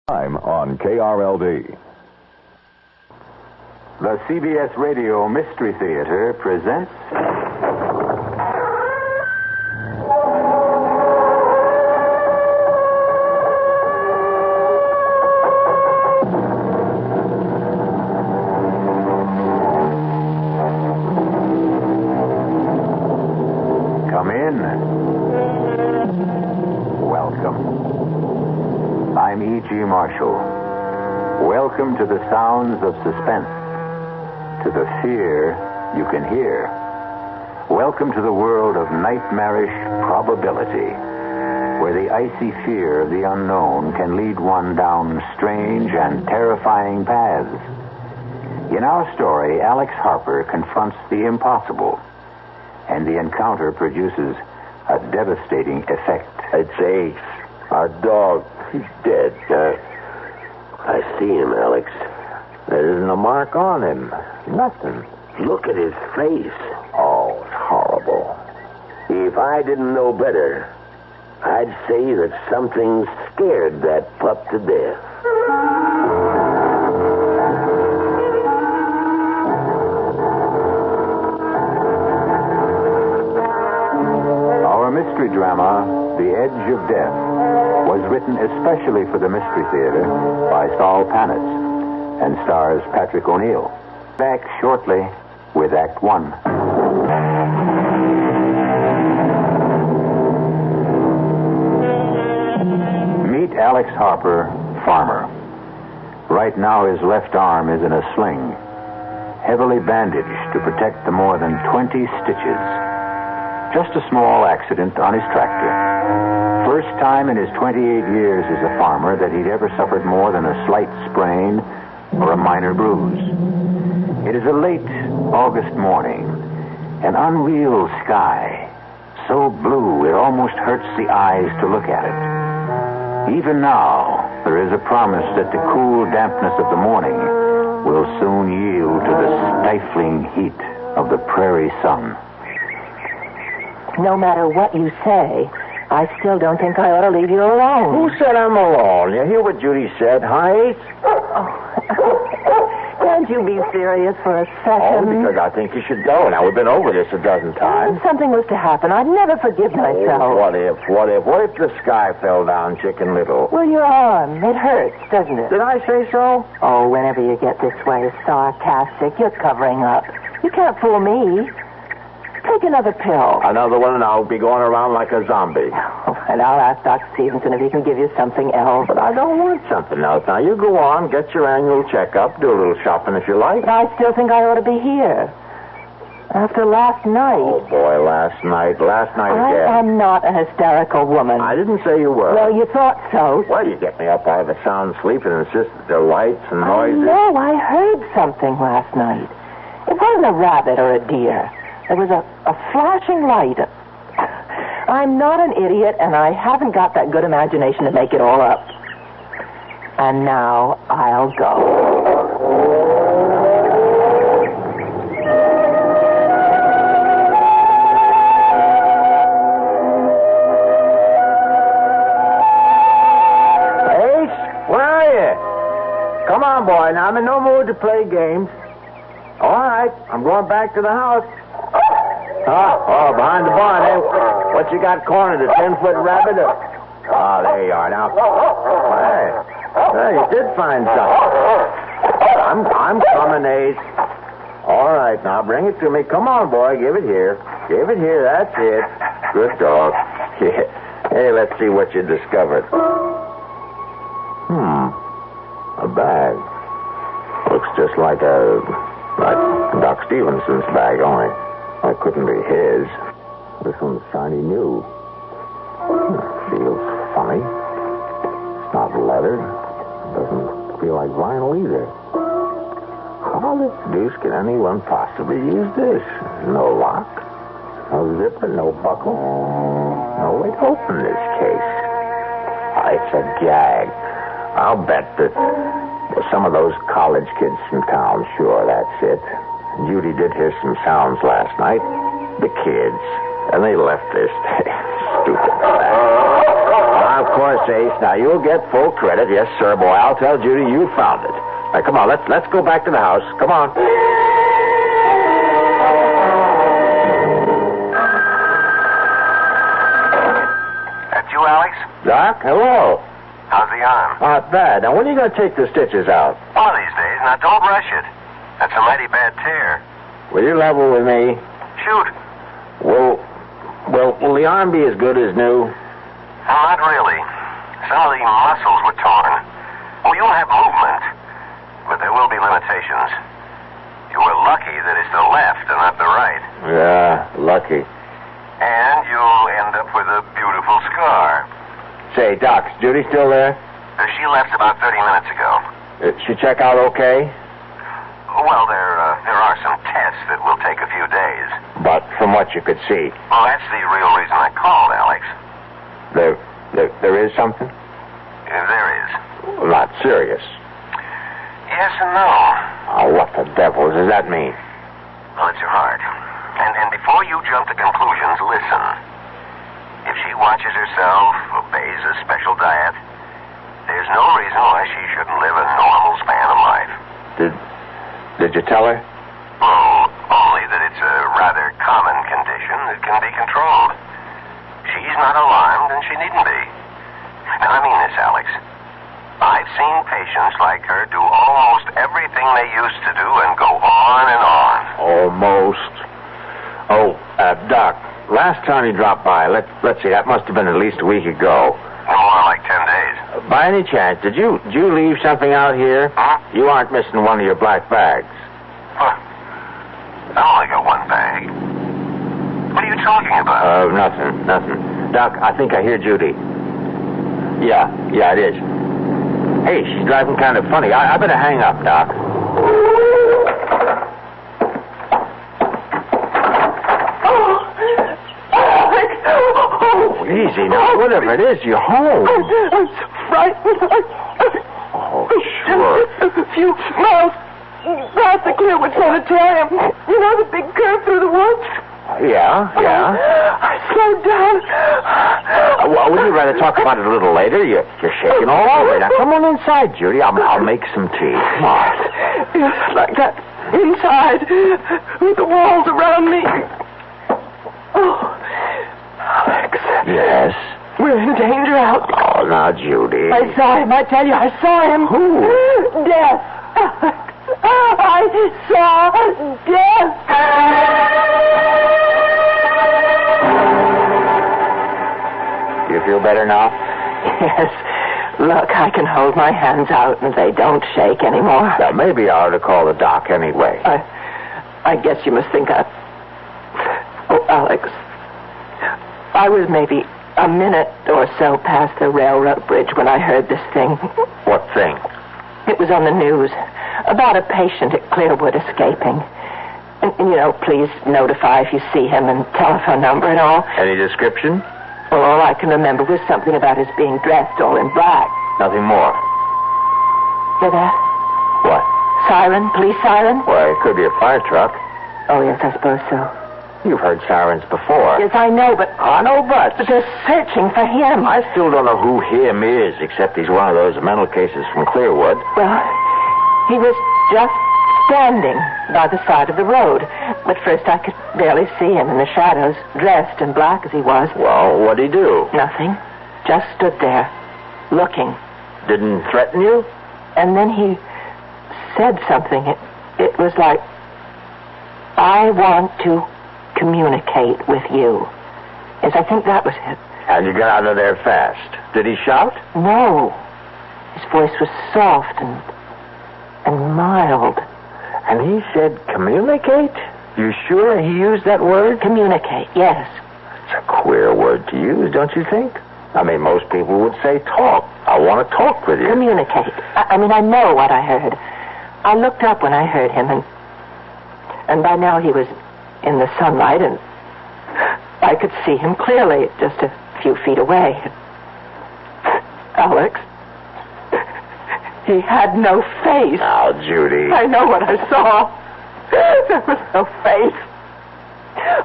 I'm on KRLD. The CBS Radio Mystery Theatre presents... Come in. Welcome. I'm E.G. Marshall. Welcome to the sounds of suspense. To the fear you can hear. Welcome to the world of nightmarish probability, where the icy fear of the unknown can lead one down strange and terrifying paths. In our story, Alex Harper confronts the impossible, and the encounter produces a devastating effect. It's Ace, our dog. He's dead. I see him, Alex. There isn't a mark on him. Nothing. Look at his face. Oh, it's horrible. If I didn't know better, I'd say that something scared that pup to death. Our mystery drama, The Edge of Death, was written especially for the Mystery Theatre by Saul Panitz and stars Patrick O'Neill. Back shortly with Act One. Meet Alex Harper, farmer. Right now his left arm is in a sling, heavily bandaged to protect the more than 20 stitches. Just a small accident on his tractor. First time in his 28 years as a farmer that he'd ever suffered more than a slight sprain or a minor bruise. It is a late August morning, an unreal sky, so blue it almost hurts the eyes to look at it. Even now, there is a promise that the cool dampness of the morning will soon yield to the stifling heat of the prairie sun. No matter what you say, I still don't think I ought to leave you alone. Who said I'm alone? You hear what Judy said, huh, Ace? Can't you be serious for a second? Oh, because I think you should go. Now, we've been over this a dozen times. If something was to happen, I'd never forgive myself. Oh, what if the sky fell down, Chicken Little? Well, your arm, it hurts, doesn't it? Did I say so? Oh, whenever you get this way sarcastic, you're covering up. You can't fool me. Take another pill. Another one, and I'll be going around like a zombie. Oh, and I'll ask Dr. Stevenson if he can give you something else. But I don't want something else. Now, you go on, get your annual checkup, do a little shopping if you like. But I still think I ought to be here. After last night. Oh, boy, last night again. I am not a hysterical woman. I didn't say you were. Well, you thought so. Well, you get me up out of a sound sleep and insist that there are lights and noises. No, I heard something last night. It wasn't a rabbit or a deer. There was a flashing light. I'm not an idiot, and I haven't got that good imagination to make it all up. And now I'll go. Ace, where are you? Come on, boy. Now, I'm in no mood to play games. All right, I'm going back to the house. Oh, behind the barn, eh? What you got cornered, a 10-foot rabbit? Oh, there you are now. Hey, you did find something. I'm coming, Ace. All right, now bring it to me. Come on, boy, give it here. Give it here, that's it. Good dog. Hey, let's see what you discovered. A bag. Looks just like Doc Stevenson's bag, only. That couldn't be his. This one's shiny new. Feels funny. It's not leather. Doesn't feel like vinyl either. How the deuce can anyone possibly use this? No lock, no zipper, no buckle. No way to open this case. It's a gag. I'll bet that some of those college kids in town, sure, that's it. Judy did hear some sounds last night. The kids. And they left this. Stupid bag. of course, Ace. Now, you'll get full credit. Yes, sir, boy. I'll tell Judy you found it. Now, come on, let's go back to the house. Come on. That's you, Alex? Doc, hello. How's the arm? Not bad. Now, when are you going to take the stitches out? One of these days. Now, don't rush it. That's a mighty bad tear. Will you level with me? Shoot. Will the arm be as good as new? Not really. Some of the muscles were torn. Oh, you'll have movement, but there will be limitations. You were lucky that it's the left and not the right. Yeah, lucky. And you'll end up with a beautiful scar. Say, Doc, is Judy still there? She left about 30 minutes ago. She check out okay? Well, there are some tests that will take a few days. But from what you could see? Well, that's the real reason I called, Alex. There is something? There is. Well, not serious. Yes and no. Oh, what the devil does that mean? Well, it's your heart. And before you jump to conclusions, listen. If she watches herself, obeys a special diet, there's no reason why she shouldn't live a normal span of life. Did you tell her? Oh, only that it's a rather common condition that can be controlled. She's not alarmed, and she needn't be. Now, I mean this, Alex. I've seen patients like her do almost everything they used to do and go on and on. Almost. Oh, Doc, last time you dropped by, let's see, that must have been at least a week ago. No more like 10 days. By any chance, did you leave something out here? Huh? You aren't missing one of your black bags. Huh. I only got one bag. What are you talking about? Nothing. Doc, I think I hear Judy. Yeah, it is. Hey, she's driving kind of funny. I better hang up, Doc. Easy now. Whatever it is, you're home. I'm so frightened. Oh, sure. A few miles past the Clearwood Sanitarium. You know the big curve through the woods? Yeah. I slowed down. Well, would you rather talk about it a little later? You're shaking all over. Now, come on inside, Judy. I'll make some tea. Come on. Yes, like that. Inside. With the walls around me. Oh, Alex. Yes? We're in danger out. Oh, now, Judy. I saw him. I tell you, I saw him. Who? Death. I saw death. You feel better now? Yes. Look, I can hold my hands out and they don't shake anymore. Well, maybe I ought to call the doc anyway. I guess you must think Oh, Alex. I was maybe a minute or so past the railroad bridge when I heard this thing. What thing? It was on the news about a patient at Clearwood escaping. And please notify if you see him and telephone number and all. Any description? Well, all I can remember was something about his being dressed all in black. Nothing more. Hear that? What? Siren? Police siren? Well, it could be a fire truck. Oh, yes, I suppose so. You've heard sirens before. Yes, I know, but... I know, but they're searching for him. I still don't know who him is, except he's one of those mental cases from Clearwood. Well, he was just standing by the side of the road. But first I could barely see him in the shadows, dressed in black as he was. Well, what'd he do? Nothing. Just stood there, looking. Didn't threaten you? And then he said something. It was like, I want to communicate with you. Yes, I think that was it. And you got out of there fast. Did he shout? No. His voice was soft and mild. And he said communicate? You sure he used that word? Communicate, yes. It's a queer word to use, don't you think? I mean, most people would say talk. I want to talk with you. Communicate. I know what I heard. I looked up when I heard him, and by now he was in the sunlight, and I could see him clearly, just a few feet away. Alex, he had no face. Now, Judy. I know what I saw. There was no face.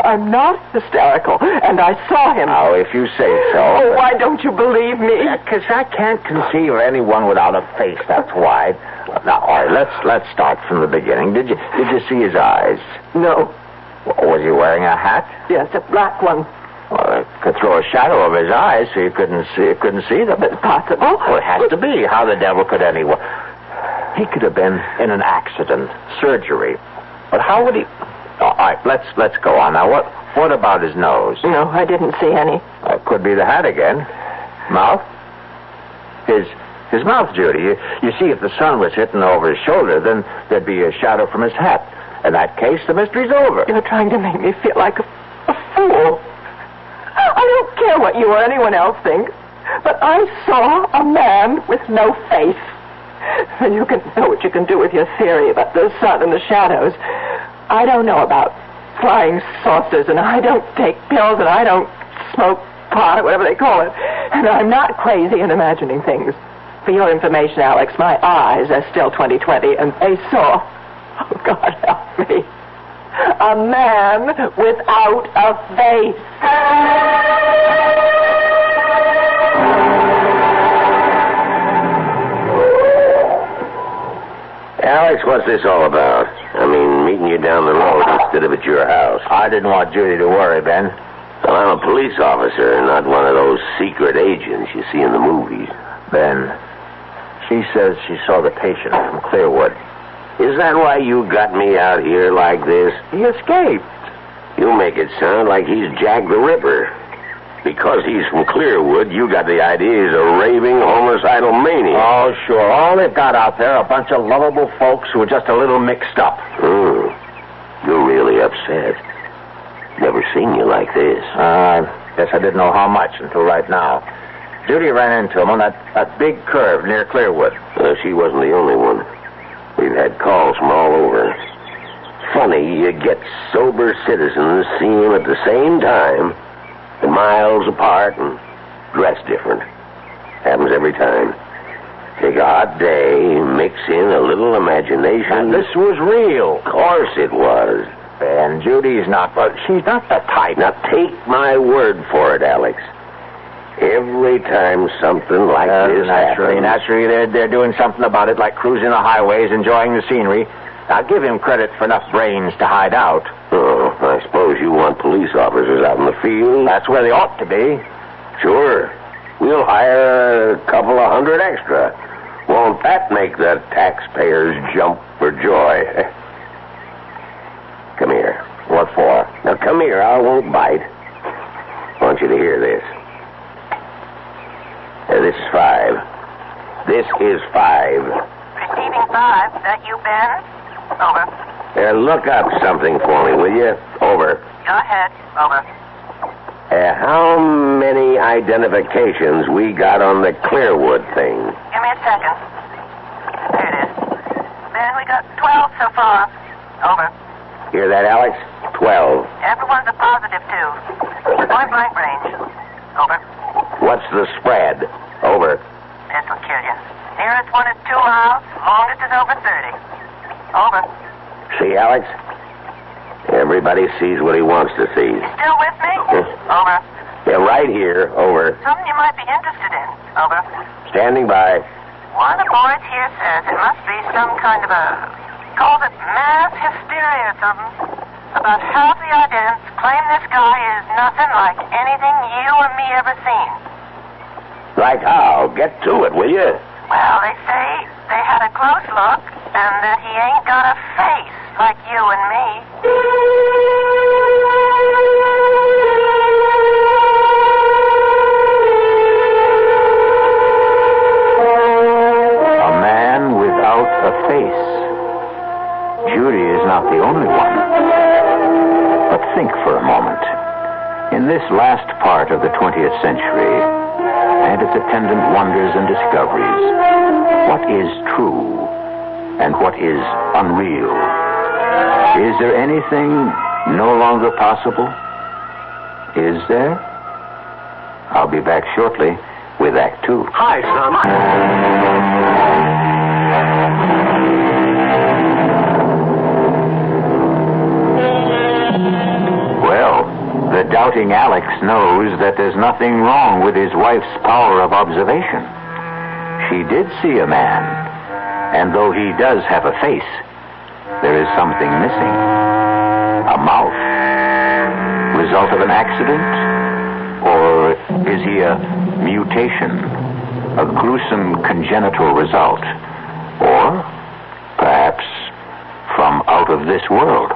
I'm not hysterical, and I saw him. Oh, if you say so. Oh, why don't you believe me? Because I can't conceive of anyone without a face, that's why. Now, all right, let's start from the beginning. Did you see his eyes? No. Was he wearing a hat? Yes, a black one. Well, it could throw a shadow over his eyes so you couldn't see them. It's possible. Well, it has to be. How the devil could anyone? He could have been in an accident, surgery. But how would he... All right, let's go on. Now, what about his nose? No, I didn't see any. Could be the hat again. Mouth? His mouth, Judy. You see, if the sun was hitting over his shoulder, then there'd be a shadow from his hat. In that case, the mystery's over. You're trying to make me feel like a fool. I don't care what you or anyone else thinks, but I saw a man with no face. And you can know what you can do with your theory about the sun and the shadows. I don't know about flying saucers, and I don't take pills, and I don't smoke pot, or whatever they call it. And I'm not crazy in imagining things. For your information, Alex, my eyes are still 20/20, and they saw, oh, God help me, a man without a face. Alex, what's this all about? I mean, meeting you down the road instead of at your house. I didn't want Judy to worry, Ben. Well, I'm a police officer, not one of those secret agents you see in the movies. Ben, she says she saw the patient from Clearwood. Is that why you got me out here like this? He escaped. You make it sound like he's Jack the Ripper. Because he's from Clearwood, you got the idea he's a raving, homicidal maniac. Oh, sure. All they've got out there are a bunch of lovable folks who are just a little mixed up. You're really upset. Never seen you like this. Guess I didn't know how much until right now. Judy ran into him on that big curve near Clearwood. She wasn't the only one. We've had calls from all over. Funny, you get sober citizens seeing him at the same time, miles apart, and dressed different. Happens every time. Take a hot day, mix in a little imagination. And this was real. Of course it was. And Judy's not, but she's not the type. Now take my word for it, Alex. Every time something like this happens... Naturally, they're doing something about it, like cruising the highways, enjoying the scenery. I'll give him credit for enough brains to hide out. Oh, I suppose you want police officers out in the field? That's where they ought to be. Sure. We'll hire a couple of hundred extra. Won't that make the taxpayers jump for joy? Come here. What for? Now, come here. I won't bite. I want you to hear this. This is 5. This is 5. Receiving 5. That you, Ben? Over. Look up something for me, will you? Over. Go ahead. Over. How many identifications we got on the Clearwood thing? Give me a second. There it is. Ben, we got 12 so far. Over. Hear that, Alex? 12. Everyone's a positive, too. Point blank range. Over. What's the spread? Over. This will kill you. Nearest one is 2 miles. Longest is over 30. Over. See, Alex? Everybody sees what he wants to see. You still with me? Over. Yeah, right here. Over. Something you might be interested in. Over. Standing by. One of the boys here says it must be some kind of a... calls it mass hysteria or something. About half the idents claim this guy is nothing like anything you or me ever seen. Like how? Get to it, will you? Well, they say they had a close look and that he ain't got a face like you and me. A man without a face. Judy is not the only one. But think for a moment. In this last part of the 20th century, and its attendant wonders and discoveries, what is true and what is unreal? Is there anything no longer possible? Is there? I'll be back shortly with Act 2. Hi, son. Well, Doubting Alex knows that there's nothing wrong with his wife's power of observation. She did see a man, and though he does have a face, there is something missing. A mouth. Result of an accident? Or is he a mutation? A gruesome congenital result? Or perhaps from out of this world?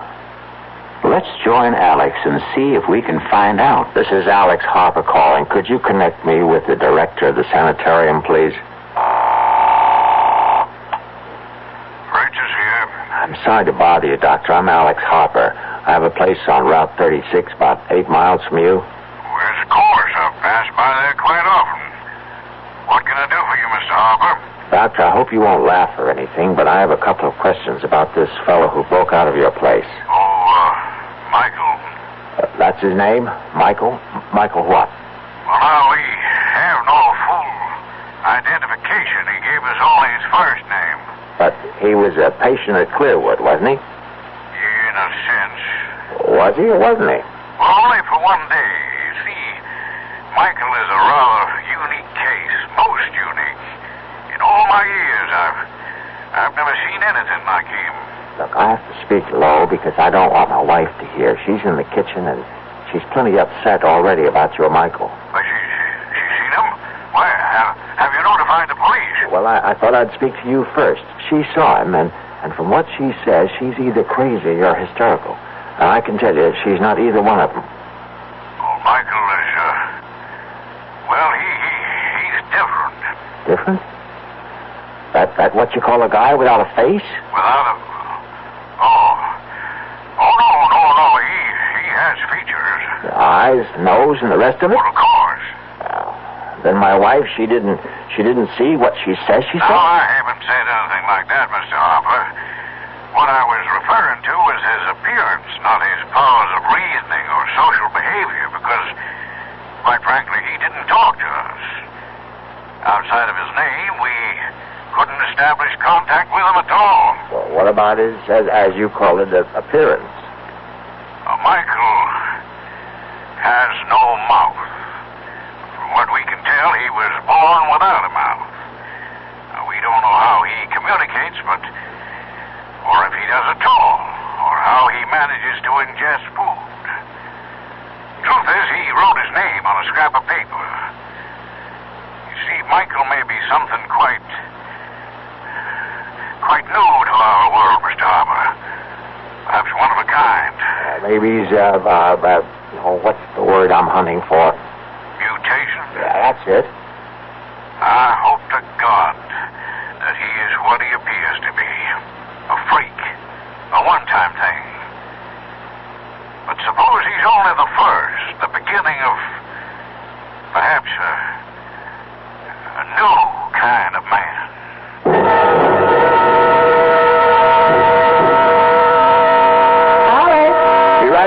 Let's join Alex and see if we can find out. This is Alex Harper calling. Could you connect me with the director of the sanitarium, please? Regis here. I'm sorry to bother you, Doctor. I'm Alex Harper. I have a place on Route 36, about 8 miles from you. Where's the course? I pass by there quite often. What can I do for you, Mr. Harper? Doctor, I hope you won't laugh or anything, but I have a couple of questions about this fellow who broke out of your place. Michael. That's his name? Michael? Michael what? Well, now, we have no full identification. He gave us only his first name. But he was a patient at Clearwood, wasn't he? In a sense. Was he or wasn't he? Well, only for one day. You see, Michael is a rather unique case. Most unique. In all my years, I've never seen anything like him. Look, I have to speak low because I don't want my wife to hear. She's in the kitchen and she's plenty upset already about your Michael. But she's seen him? Where? Have you notified the police? Well, I thought I'd speak to you first. She saw him, and from what she says, she's either crazy or hysterical. And I can tell you, she's not either one of them. Oh, Michael is, well, he's different. Different? That what you call a guy without a face? Without a... Oh, no. He has features. The eyes, nose, and the rest of it? Well, of course. Well, then my wife, she didn't see what she says she said? No, I haven't said anything like that, Mr. Harper. What I was referring to was his appearance, not his powers of reasoning or social behavior, because, quite frankly, he didn't talk to us. Outside of his name, we couldn't establish contact with him at all. Well, what about his, as you call it, appearance? Michael has no mouth. From what we can tell, he was born without a mouth. We don't know how he communicates, or if he does at all, or how he manages to ingest food. Truth is, he wrote his name on a scrap of paper. You see, Michael may be something quite new to our world, Mr. Harper. Perhaps one of a kind. Maybe he's, what's the word I'm hunting for? Mutation? Yeah, that's it. I hope to God that he is what he appears to be. A freak. A one-time thing. But suppose he's only the first, the beginning of perhaps a new kind of man.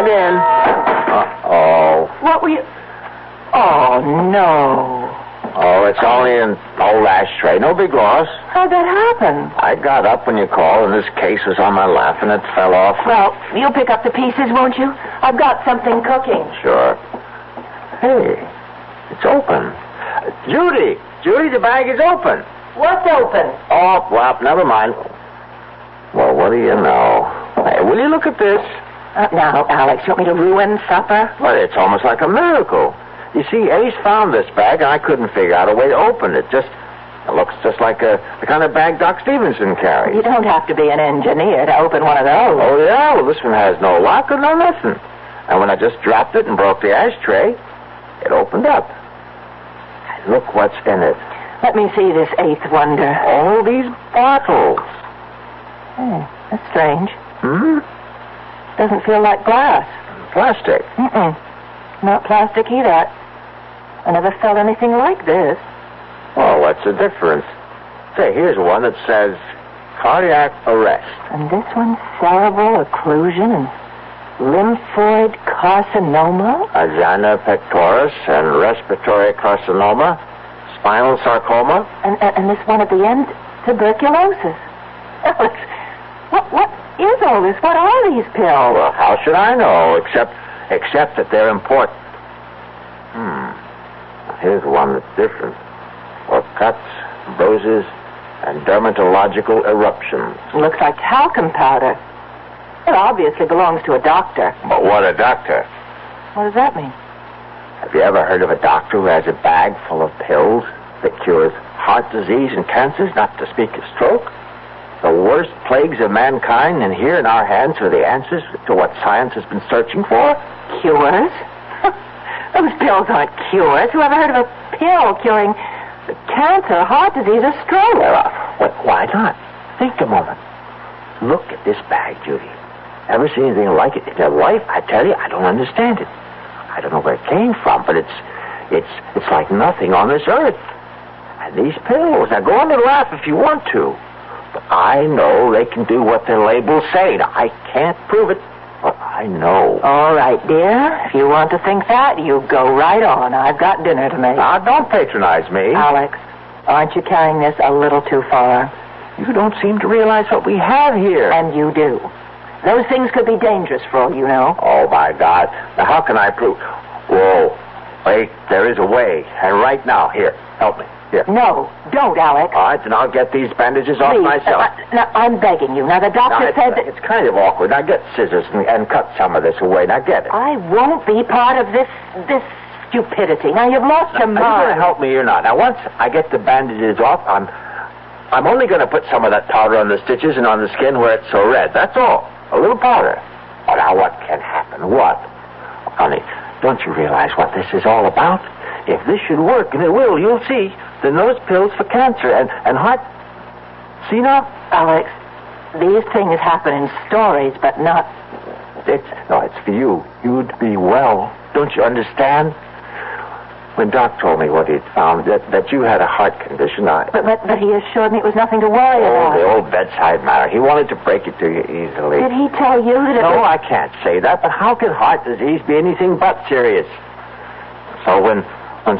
In. Uh-oh. What were you... Oh, no. Oh, it's only an old ashtray. No big loss. How'd that happen? I got up when you called, and this case was on my lap, and it fell off. Well, you'll pick up the pieces, won't you? I've got something cooking. Sure. Hey, it's open. Judy, the bag is open. What's open? Oh, well, never mind. Well, what do you know? Hey, will you look at this? Now, Alex, you want me to ruin supper? Well, it's almost like a miracle. You see, Ace found this bag, and I couldn't figure out a way to open it. It looks just like the kind of bag Doc Stevenson carries. You don't have to be an engineer to open one of those. Oh, yeah? Well, this one has no lock or no nothing. And when I just dropped it and broke the ashtray, it opened up. And look what's in it. Let me see this eighth wonder. All these bottles. Oh, that's strange. Doesn't feel like glass. Plastic. Not plastic either. I never felt anything like this. Oh, what's the difference? Say, here's one that says cardiac arrest. And this one's cerebral occlusion and lymphoid carcinoma? Angina pectoris and respiratory carcinoma. Spinal sarcoma. And this one at the end, tuberculosis. Alex, what is all this? What are these pills? Well, how should I know, except that they're important. here's one that's different. For cuts, bruises, and dermatological eruptions. Looks like talcum powder. It obviously belongs to a doctor. But what a doctor? What does that mean? Have you ever heard of a doctor who has a bag full of pills that cures heart disease and cancers, not to speak of stroke? The worst plagues of mankind, and here in our hands are the answers to what science has been searching for? Cures? Those pills aren't cures. Who ever heard of a pill curing cancer, heart disease, or stroke? Well, why not? Think a moment. Look at this bag, Judy. Ever seen anything like it in your life? I tell you, I don't understand it. I don't know where it came from, but it's like nothing on this earth. And these pills, now go on and laugh if you want to, but I know they can do what their labels say. Now, I can't prove it, but I know. All right, dear. If you want to think that, you go right on. I've got dinner to make. Now, don't patronize me. Alex, aren't you carrying this a little too far? You don't seem to realize what we have here. And you do. Those things could be dangerous for all you know. Oh, my God. Now, how can I prove... Whoa. Wait, there is a way. And right now, here, help me. Here. No, don't, Alex. All right, then I'll get these bandages off Please, myself. Now, I'm begging you. Now, the doctor said that... It's kind of awkward. Now, get scissors and cut some of this away. Now, get it. I won't be part of this stupidity. Now, you've lost your mind. Are you going to help me or not? Now, once I get the bandages off, I'm only going to put some of that powder on the stitches and on the skin where it's so red. That's all. A little powder. Oh, now, what can happen? What? Honey, don't you realize what this is all about? If this should work, and it will, you'll see, then those pills for cancer and heart... See now? Alex, these things happen in stories, but not... It's for you. You'd be well. Don't you understand? When Doc told me what he'd found, that you had a heart condition, But he assured me it was nothing to worry about. The old bedside manner. He wanted to break it to you easily. Did he tell you that it No, was... I can't say that, but how can heart disease be anything but serious? So when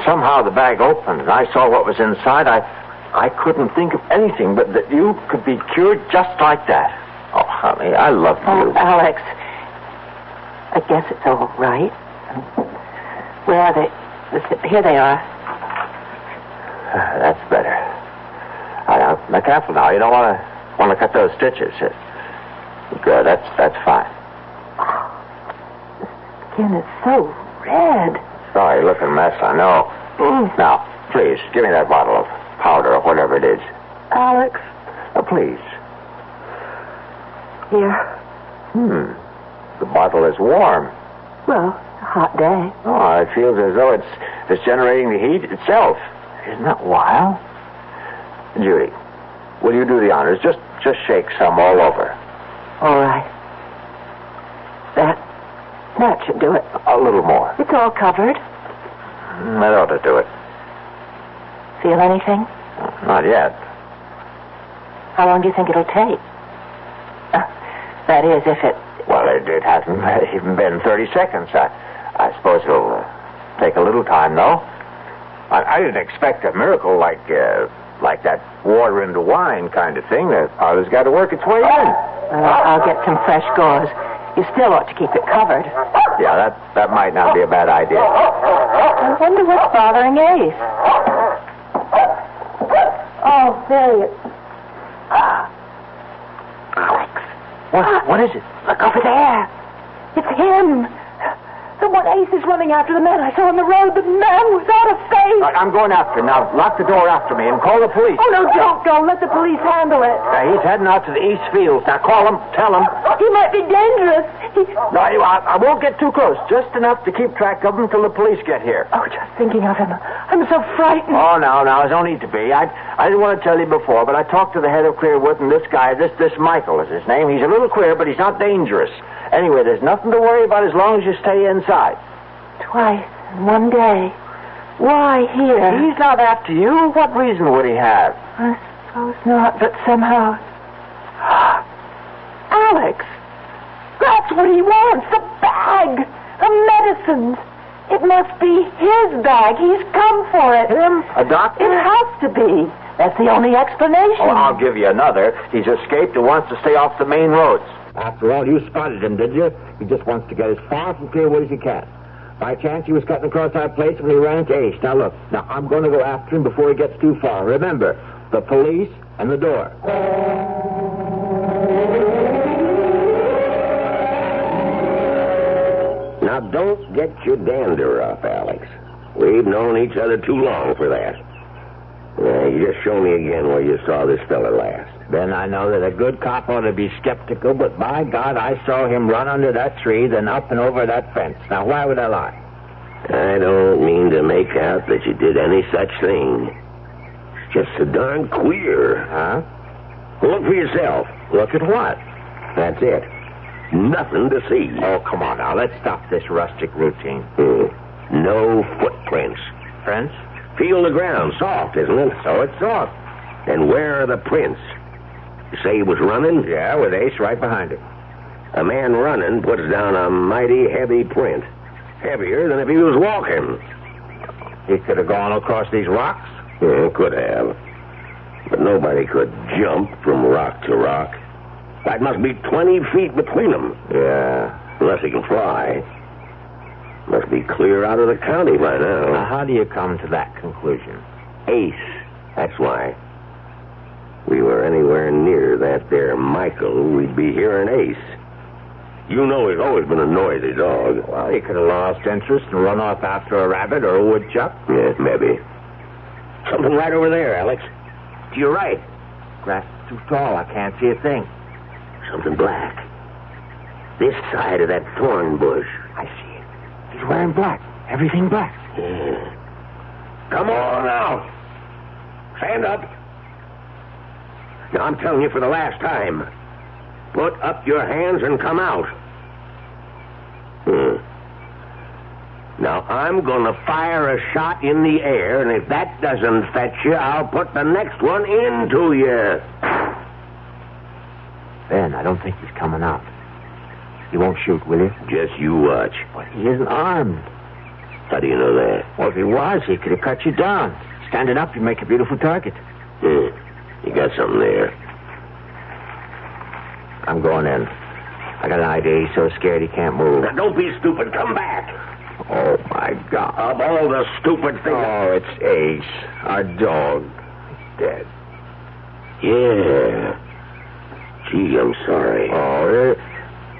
somehow the bag opened and I saw what was inside, I couldn't think of anything but that you could be cured just like that. Oh, honey, I love you. Oh, Alex, I guess it's all right. Where are they? Here they are. That's better. Now, careful now. You don't want to cut those stitches. Good. That's fine. The skin is so red. Sorry, looking mess. I know. Now, please give me that bottle of powder or whatever it is. Alex. Please. Here. The bottle is warm. Well, a hot day. Oh, it feels as though it's generating the heat itself. Isn't that wild? Judy, will you do the honors? Just shake some all over. All right. That should do it. A little more. It's all covered. That ought to do it. Feel anything? Not yet. How long do you think it'll take? That is, if it... Well, it hasn't even been 30 seconds. I suppose it'll take a little time, though. I didn't expect a miracle like that water into wine kind of thing. The powder's got to work its way in. I'll get some fresh gauze. You still ought to keep it covered. Yeah, that might not be a bad idea. I wonder what's bothering Ace. Oh, there he is. Alex. What is it? Look over there. It's him. The one Ace is running after the man I saw on the road. The man without a face. I'm going after him. Now, lock the door after me and call the police. Oh, no, don't. Let the police handle it. He's heading out to the East Fields. Now, call him. Tell him. He might be dangerous. No, I won't get too close. Just enough to keep track of him until the police get here. Oh, just thinking of him. I'm so frightened. Oh, now, there's no need to be. I didn't want to tell you before, but I talked to the head of Clearwood, and this guy, this Michael is his name. He's a little queer, but he's not dangerous. Anyway, there's nothing to worry about as long as you stay inside. Twice in one day. Why here? He's not after you. What reason would he have? I suppose not, but somehow... Alex! That's what he wants, the bag! The medicines! It must be his bag. He's come for it. Him? A doctor? It has to be. That's the only explanation. Oh, I'll give you another. He's escaped and wants to stay off the main roads. After all, you spotted him, did you? He just wants to get as far from Clearwood as he can. By chance, he was cutting across our place when he ran into Ace. Now, look. Now, I'm going to go after him before he gets too far. Remember, the police and the door. Now, don't get your dander up, Alex. We've known each other too long for that. You just show me again where you saw this fella last. Then I know that a good cop ought to be skeptical, but by God, I saw him run under that tree, then up and over that fence. Now, why would I lie? I don't mean to make out that you did any such thing. It's just so darn queer. Huh? Look for yourself. Look at what? That's it. Nothing to see. Oh, come on now. Let's stop this rustic routine. No footprints. Prints? Feel the ground. Soft, isn't it? So it's soft. And where are the prints? You say he was running? Yeah, with Ace right behind him. A man running puts down a mighty heavy print. Heavier than if he was walking. He could have gone across these rocks? Yeah, could have. But nobody could jump from rock to rock. That must be 20 feet between them. Yeah. Unless he can fly. Must be clear out of the county by now. Now, how do you come to that conclusion? Ace. That's why. We were anywhere near that there Michael, we'd be hearing Ace. You know he's always been a noisy dog. Well, he could have lost interest and run off after a rabbit or a woodchuck. Yeah, maybe. Something right over there, Alex. To your right. Grass is too tall. I can't see a thing. Something black. This side of that thorn bush. I see it. He's wearing black. Everything black. Yeah. Come on now. Stand up. Now, I'm telling you for the last time. Put up your hands and come out. Now, I'm going to fire a shot in the air, and if that doesn't fetch you, I'll put the next one into you. Ben, I don't think he's coming out. You won't shoot, will you? Just you watch. But he isn't armed. How do you know that? Well, if he was, he could have cut you down. Standing up, you make a beautiful target. You got something there. I'm going in. I got an idea. He's so scared he can't move. Now, don't be stupid. Come back. Oh, my God. Of all the stupid things... Oh, it's Ace. Our dog. He's dead. Yeah. Gee, I'm sorry. Oh,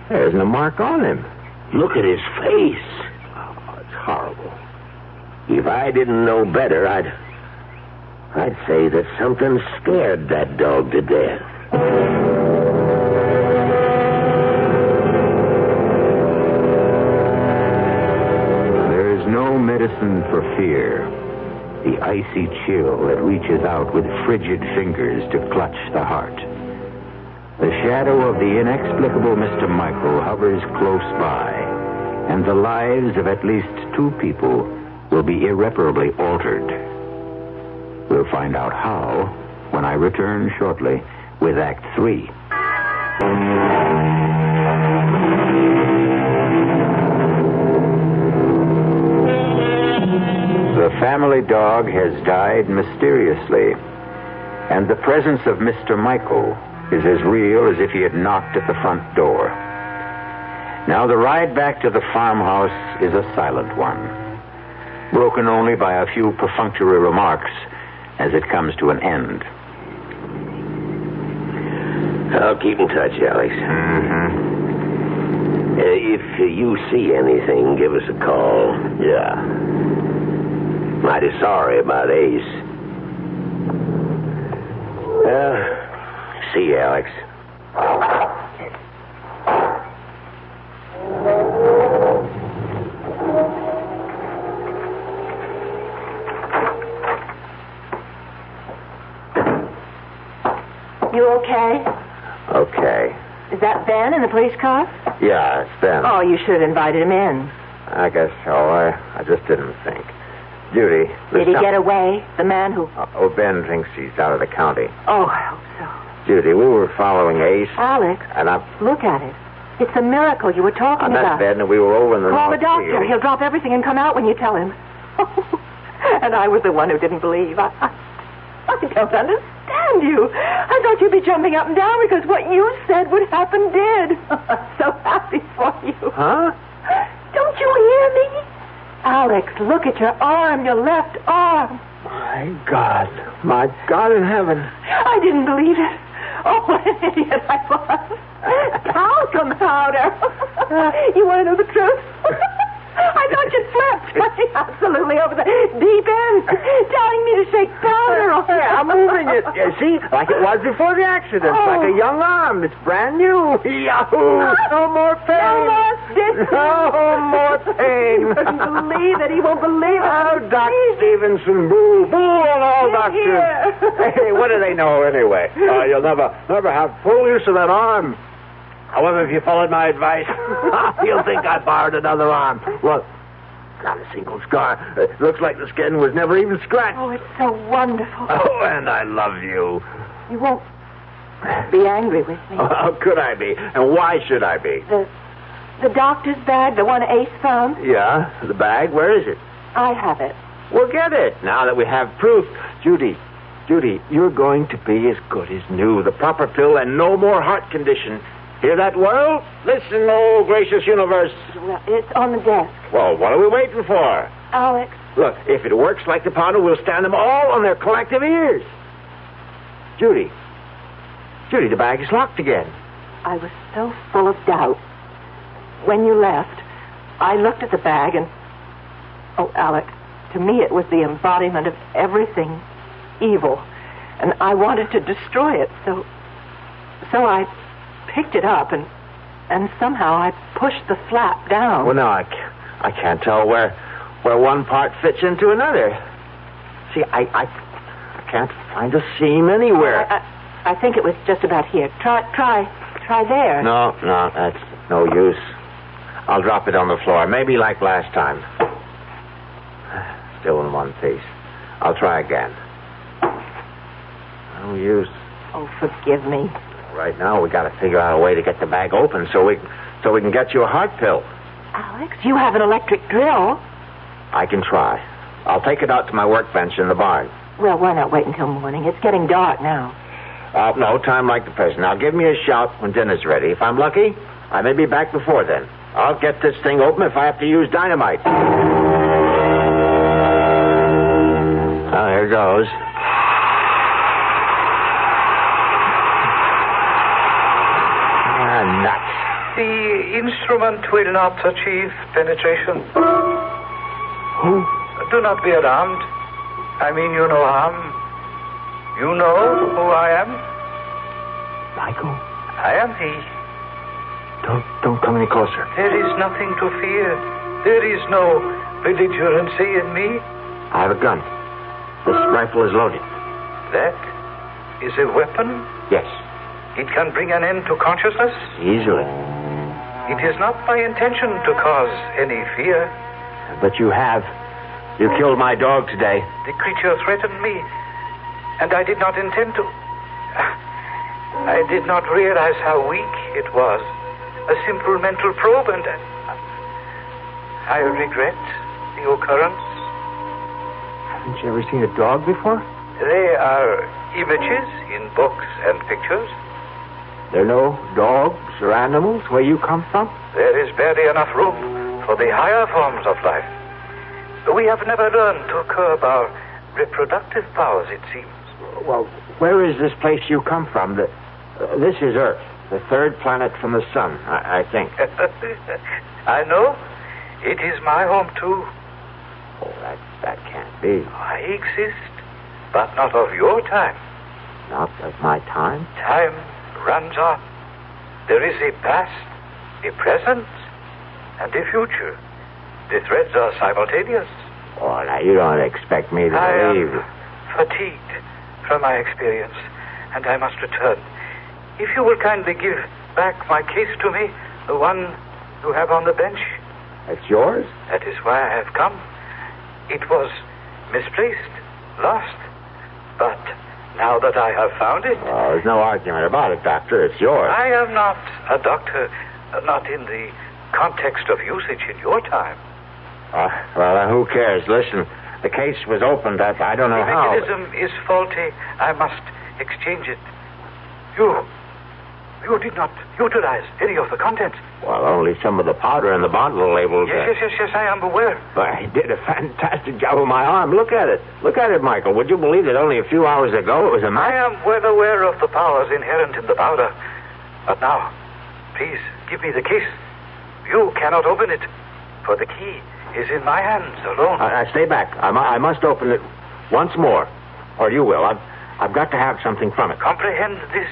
there isn't a mark on him. Look at his face. Oh, it's horrible. If I didn't know better, I'd say that something scared that dog to death. No medicine for fear. The icy chill that reaches out with frigid fingers to clutch the heart. The shadow of the inexplicable Mr. Michael hovers close by, and the lives of at least 2 people will be irreparably altered. We'll find out how when I return shortly with Act 3. The family dog has died mysteriously, and the presence of Mr. Michael is as real as if he had knocked at the front door. Now the ride back to the farmhouse is a silent one, broken only by a few perfunctory remarks as it comes to an end. I'll keep in touch, Alex. If you see anything, give us a call. Yeah. Mighty sorry about Ace. See you, Alex. You okay? Okay. Is that Ben in the police car? Yeah, it's Ben. Oh, you should have invited him in. I guess so. I just didn't think. Judy. Did he get away? The man who... Oh, Ben thinks he's out of the county. Oh, I hope so. Judy, we were following Ace. Alex, and look at it. It's a miracle you were talking about. On that bed, and we were over in the Call the North doctor. Field. He'll drop everything and come out when you tell him. And I was the one who didn't believe. I don't understand you. I thought you'd be jumping up and down because what you said would happen did. I'm so happy for you. Huh? Don't you hear me? Alex, look at your arm, your left arm. My God in heaven. I didn't believe it. Oh, what an idiot I was. Talcum powder. You want to know the truth? I thought you slept. Absolutely over the deep end. Telling me to shake powder on it. I'm moving it. You see, like it was before the accident. Oh. Like a young arm. It's brand new. Yahoo! No more pain. No more stitches. No more pain. He wouldn't believe it. He won't believe it. Oh, Doc Stevenson, boo. Boo on all doctors. Hey, what do they know anyway? You'll never have full use of that arm. However, if you followed my advice, you'll think I borrowed another arm. Look, not a single scar. It looks like the skin was never even scratched. Oh, it's so wonderful. Oh, and I love you. You won't be angry with me. Oh, how could I be? And why should I be? The doctor's bag, the one Ace found? Yeah, the bag. Where is it? I have it. Well, get it. Now that we have proof. Judy, you're going to be as good as new. The proper pill and no more heart condition. Hear that, world? Listen, oh, gracious universe. Well, it's on the desk. Well, what are we waiting for? Alex. Look, if it works like the powder, we'll stand them all on their collective ears. Judy, the bag is locked again. I was so full of doubt. When you left, I looked at the bag and... Oh, Alex, to me it was the embodiment of everything evil. And I wanted to destroy it, so I picked it up and somehow I pushed the flap down. Well, now, I can't tell where one part fits into another. See, I can't find a seam anywhere. I think it was just about here. Try there. No, that's no use. I'll drop it on the floor, maybe like last time. Still in one piece. I'll try again. No use. Oh, forgive me. Right now, we got to figure out a way to get the bag open so we can get you a heart pill. Alex, you have an electric drill. I can try. I'll take it out to my workbench in the barn. Well, why not wait until morning? It's getting dark now. No time like the present. Now, give me a shout when dinner's ready. If I'm lucky, I may be back before then. I'll get this thing open if I have to use dynamite. Oh, here goes. Nuts. The instrument will not achieve penetration. Who? Do not be alarmed. I mean you no harm. You know who I am? Michael? I am he. Don't come any closer. There is nothing to fear. There is no belligerency in me. I have a gun. This rifle is loaded. That is a weapon? Yes. It can bring an end to consciousness? Easily. It is not my intention to cause any fear. But you have. You killed my dog today. The creature threatened me, and I did not intend to. I did not realize how weak it was. A simple mental probe, and I regret the occurrence. Haven't you ever seen a dog before? They are images in books and pictures. There are no dogs or animals where you come from? There is barely enough room for the higher forms of life. We have never learned to curb our reproductive powers, it seems. Well, where is this place you come from? This is Earth, the third planet from the sun, I think. I know. It is my home, too. Oh, that can't be. I exist, but not of your time. Not of my time? Time runs on. There is a past, a present, and a future. The threads are simultaneous. Oh, now, you don't expect me to believe. I am fatigued from my experience, and I must return. If you will kindly give back my case to me, the one you have on the bench. That's yours? That is why I have come. It was misplaced, lost. But now that I have found it... Oh, there's no argument about it, Doctor. It's yours. I am not a doctor, not in the context of usage in your time. Well, who cares? Listen, the case was opened. I don't know how. The mechanism is faulty. I must exchange it. You You did not utilize any of the contents. Well, only some of the powder and the bottle labels. Yes, I am aware. But I did a fantastic job with my arm. Look at it. Look at it, Michael. Would you believe that only a few hours ago it was a match? I am well aware of the powers inherent in the powder. But now, please, give me the case. You cannot open it, for the key is in my hands alone. Stay back. I must open it once more. Or you will. I've got to have something from it. Comprehend this.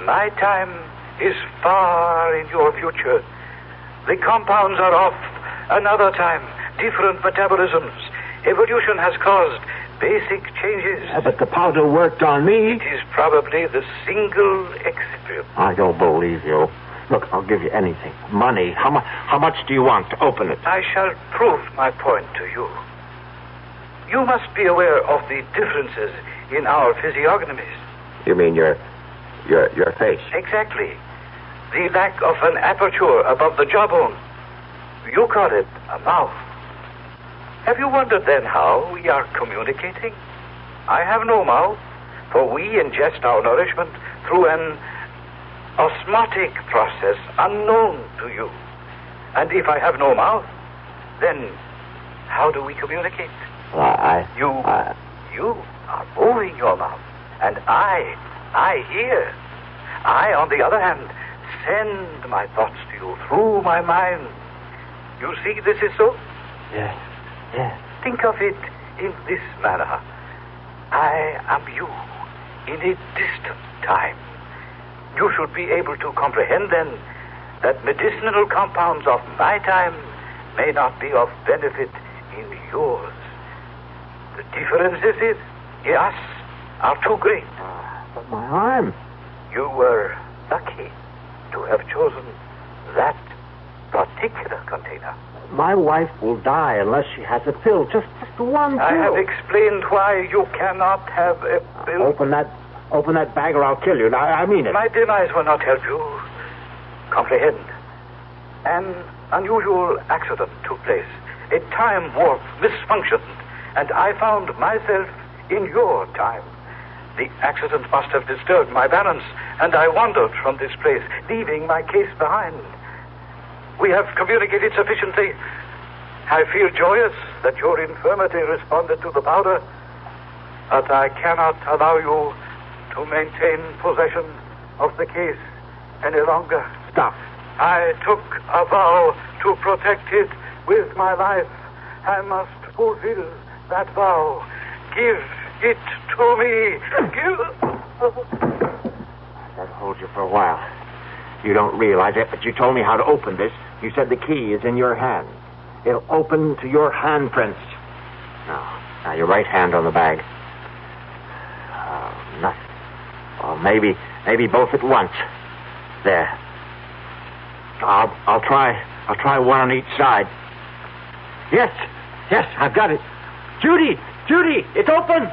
My time is far in your future. The compounds are of another time, different metabolisms. Evolution has caused basic changes. But the powder worked on me. It is probably the single excipient. I don't believe you. Look, I'll give you anything. Money. How much do you want to open it? I shall prove my point to you. You must be aware of the differences in our physiognomies. You mean your face? Exactly. The lack of an aperture above the jawbone. You call it a mouth. Have you wondered then how we are communicating? I have no mouth, for we ingest our nourishment through an osmotic process unknown to you. And if I have no mouth, then how do we communicate? You are moving your mouth, and I hear. I, on the other hand, send my thoughts to you through my mind. You see this is so? Yes. Think of it in this manner. I am you in a distant time. You should be able to comprehend then that medicinal compounds of my time may not be of benefit in yours. The differences in us are too great. But my arm. You were lucky to have chosen that particular container. My wife will die unless she has a pill. Just one pill. I have explained why you cannot have a pill. Open that bag or I'll kill you. I mean it. My demise will not help you. Comprehend. An unusual accident took place. A time warp misfunctioned, and I found myself in your time. The accident must have disturbed my balance, and I wandered from this place, leaving my case behind. We have communicated sufficiently. I feel joyous that your infirmity responded to the powder, but I cannot allow you to maintain possession of the case any longer. Stop. I took a vow to protect it with my life. I must fulfill that vow. Give it to me. That'll hold you for a while. You don't realize it, but you told me how to open this. You said the key is in your hand. It'll open to your handprints. Now your right hand on the bag. Nothing. Well, maybe both at once. There. I'll try one on each side. Yes, I've got it. Judy, it's open.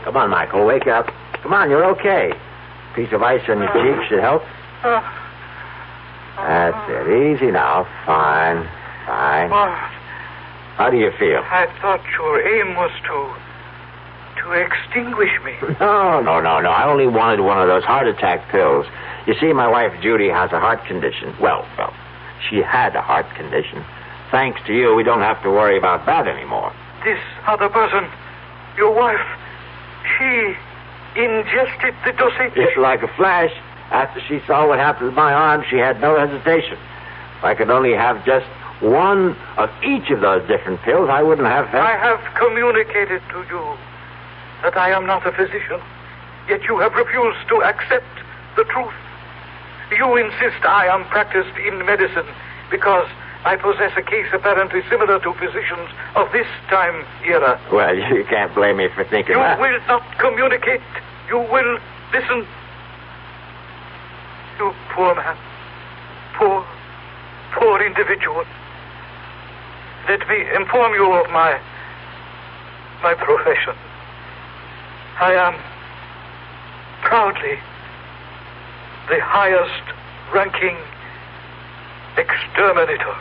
Come on, Michael, wake up. Come on, you're okay. Piece of ice on your cheek should help. That's it. Easy now. Fine. How do you feel? I thought your aim was to extinguish me. No. I only wanted one of those heart attack pills. You see, my wife, Judy, has a heart condition. Well, she had a heart condition. Thanks to you, we don't have to worry about that anymore. This other person, your wife, she ingested the dosage? Just like a flash. After she saw what happened to my arm, she had no hesitation. If I could only have just one of each of those different pills, I wouldn't have... I have communicated to you that I am not a physician, yet you have refused to accept the truth. You insist I am practiced in medicine because I possess a case apparently similar to physicians of this time era. Well, you can't blame me for thinking that. You will not communicate. You will listen. You poor man. Poor individual. Let me inform you of my profession. I am proudly the highest ranking exterminator.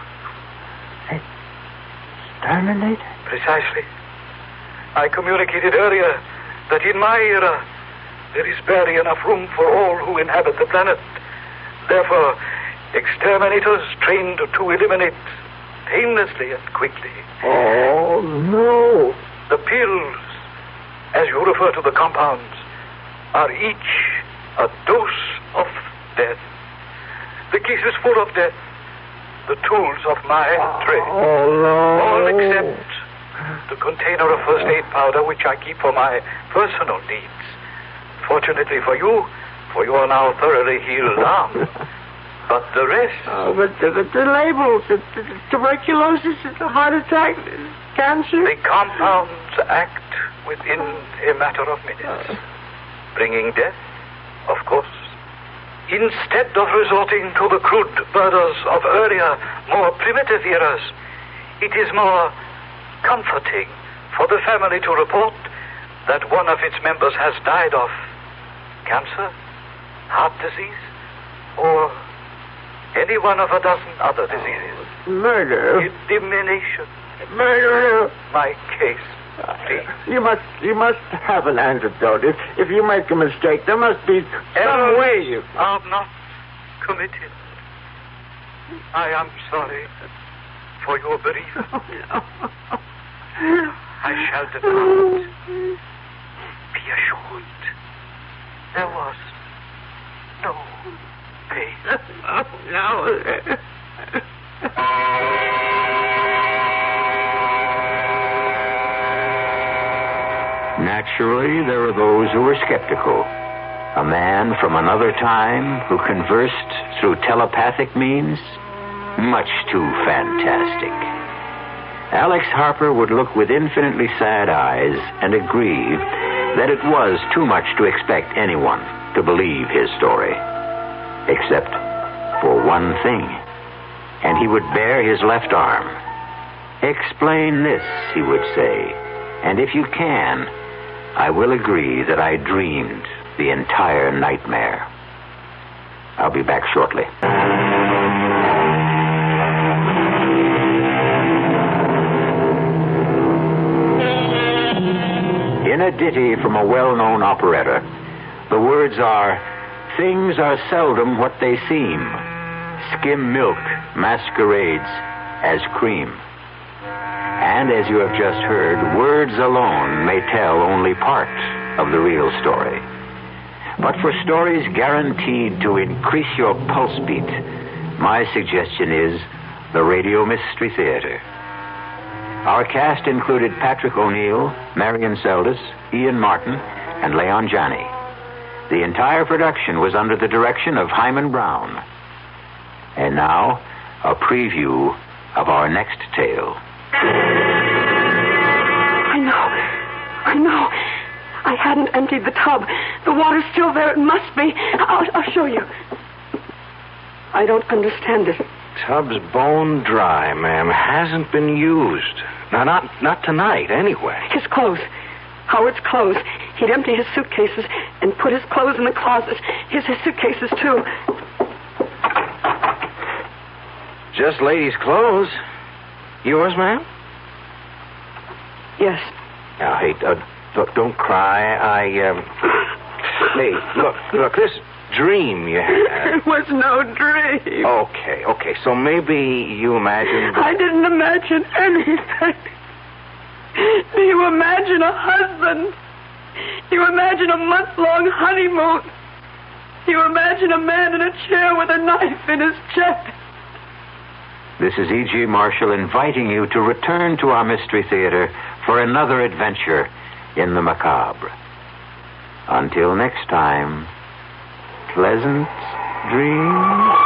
Exterminator? Precisely. I communicated earlier that in my era there is barely enough room for all who inhabit the planet. Therefore, exterminators trained to eliminate painlessly and quickly. Oh, no. The pills, as you refer to the compounds, are each a dose of death. The case is full of death. The tools of my trade. Oh, no. All except the container of first aid powder which I keep for my personal needs. Fortunately for you are now thoroughly healed arm. But the rest... Oh, but the label, the tuberculosis, the heart attack, cancer... The compounds act within a matter of minutes. Bringing death, of course. Instead of resorting to the crude murders of earlier, more primitive eras, it is more comforting for the family to report that one of its members has died of cancer, heart disease, or any one of a dozen other diseases. Murder. Elimination. Murder. My case, please. You must have an antidote. If you make a mistake, there must be some way you... are not committed. I am sorry for your bereavement. Oh, no. I shall depart. Be assured, there was no pain. Oh, no. Naturally, there are those who were skeptical. A man from another time who conversed through telepathic means? Much too fantastic. Alex Harper would look with infinitely sad eyes and agree that it was too much to expect anyone to believe his story. Except for one thing. And he would bare his left arm. Explain this, he would say. And if you can, I will agree that I dreamed the entire nightmare. I'll be back shortly. In a ditty from a well-known operetta, the words are, "Things are seldom what they seem. Skim milk masquerades as cream." And as you have just heard, words alone may tell only part of the real story. But for stories guaranteed to increase your pulse beat, my suggestion is the Radio Mystery Theatre. Our cast included Patrick O'Neill, Marion Seldes, Ian Martin, and Leon Janney. The entire production was under the direction of Hyman Brown. And now, a preview of our next tale. I know. I hadn't emptied the tub. The water's still there. It must be. I'll show you. I don't understand it. Tub's bone dry, ma'am. Hasn't been used. Now, not tonight, anyway. His clothes. Howard's clothes. He'd empty his suitcases and put his clothes in the closet. His suitcases, too. Just ladies' clothes. Yours, ma'am? Yes. Now, hey, look, don't cry. Hey, look, this dream you had. It was no dream. Okay, so maybe you imagined... I didn't imagine anything. Do you imagine a husband? Do you imagine a month-long honeymoon? Do you imagine a man in a chair with a knife in his chest? This is E.G. Marshall inviting you to return to our Mystery Theater for another adventure in the macabre. Until next time, pleasant dreams.